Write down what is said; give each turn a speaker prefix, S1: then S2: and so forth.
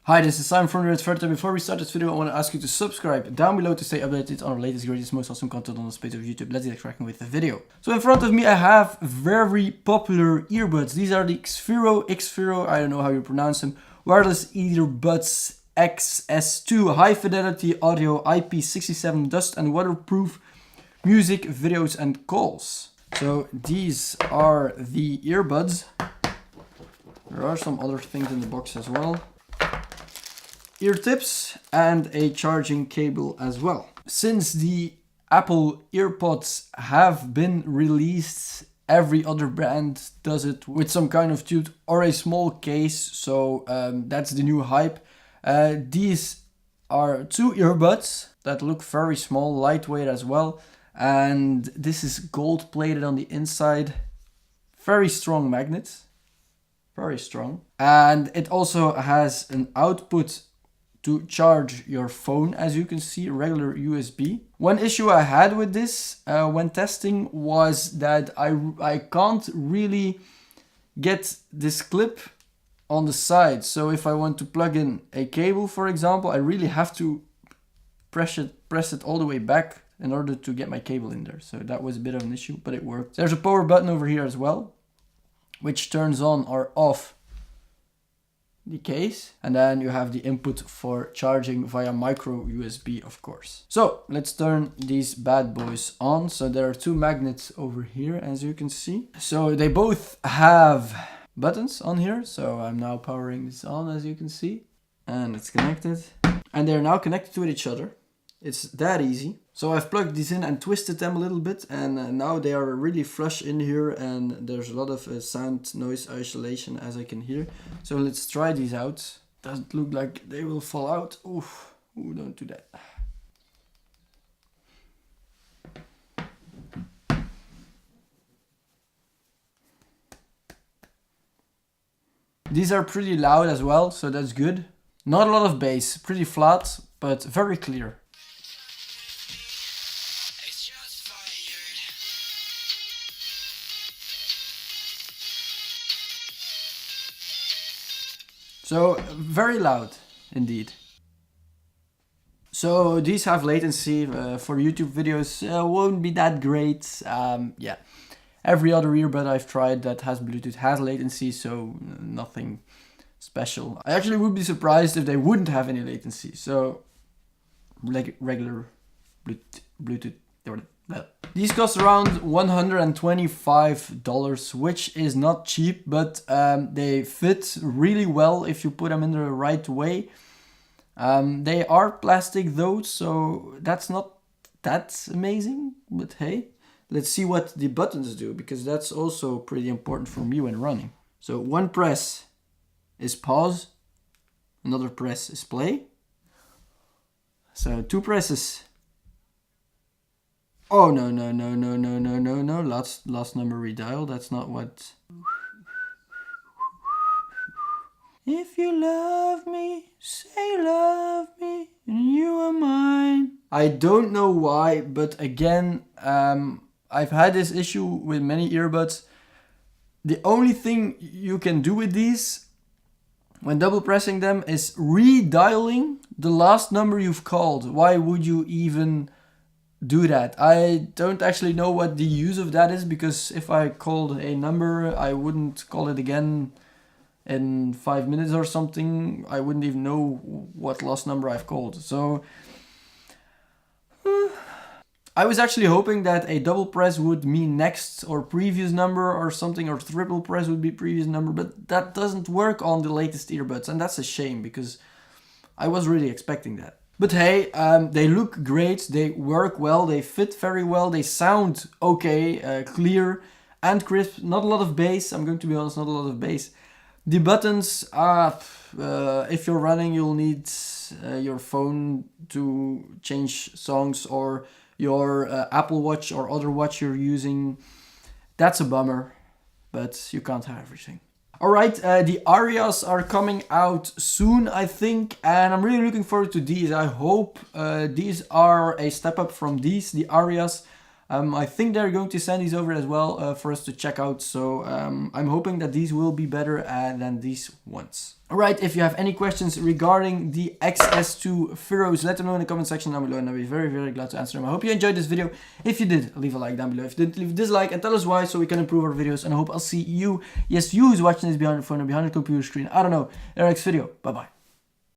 S1: Hi, this is Simon from Great Earbuds. Before we start this video, I want to ask you to subscribe down below to stay updated on our latest, greatest, most awesome content on the space of YouTube. Let's get cracking with the video. So in front of me, I have very popular earbuds. These are the xFyro, I don't know how you pronounce them, wireless earbuds xS2, high fidelity audio, IP67 dust and waterproof, music, videos and calls. So these are the earbuds. There are some other things in the box as well. Ear tips and a charging cable as well. Since the Apple EarPods have been released, every other brand does it with some kind of tube or a small case, so that's the new hype. These are two earbuds that look very small, lightweight as well, and this is gold plated on the inside. Very strong magnets, very strong, and it also has an output to charge your phone, as you can see, regular USB. One issue I had with this when testing was that I can't really get this clip on the side. So if I want to plug in a cable, for example, I really have to press it all the way back in order to get my cable in there. So that was a bit of an issue, but it worked. There's a power button over here as well, which turns on or off the case, and then you have the input for charging via micro USB, of course. So let's turn these bad boys on. So there are two magnets over here, as you can see. So they both have buttons on here. So I'm now powering this on, as you can see, and it's connected, and they're now connected to each other. It's that easy. So I've plugged these in and twisted them a little bit, and now they are really flush in here, and there's a lot of sound noise isolation, as I can hear. So let's try these out. Doesn't look like they will fall out. Oof, ooh, don't do that. These are pretty loud as well, so that's good. Not a lot of bass, pretty flat, but very clear. So very loud indeed. So these have latency for YouTube videos, won't be that great. Yeah, every other earbud I've tried that has Bluetooth has latency, so nothing special. I actually would be surprised if they wouldn't have any latency. So regular Bluetooth. These cost around $125, which is not cheap, but they fit really well if you put them in the right way. They are plastic though, so that's not that amazing, but hey, let's see what the buttons do, because that's also pretty important for me when running. So one press is pause, another press is play. So two presses. Oh, no, last number redial, that's not what... If you love me, say love me, and you are mine. I don't know why, but again, I've had this issue with many earbuds. The only thing you can do with these, when double pressing them, is redialing the last number you've called. Why would you even do that? I don't actually know what the use of that is, because if I called a number, I wouldn't call it again in 5 minutes or something. I wouldn't even know what last number I've called. So I was actually hoping that a double press would mean next or previous number or something, or triple press would be previous number, but that doesn't work on the latest earbuds, and that's a shame, because I was really expecting that. But hey, they look great, they work well, they fit very well, they sound okay, clear and crisp. Not a lot of bass, I'm going to be honest, not a lot of bass. The buttons, if you're running, you'll need your phone to change songs, or your Apple Watch or other watch you're using. That's a bummer, but you can't have everything. Alright, the Arias are coming out soon, I think, and I'm really looking forward to these. I hope these are a step up from these, the Arias. I think they're going to send these over as well for us to check out. So I'm hoping that these will be better than these ones. Alright, if you have any questions regarding the xS2 xFyros, let them know in the comment section down below and I'll be very, very glad to answer them. I hope you enjoyed this video. If you did, leave a like down below. If you didn't, leave a dislike and tell us why so we can improve our videos. And I hope I'll see you, yes, you who's watching this behind the phone or behind the computer screen, I don't know, in our next video. Bye bye.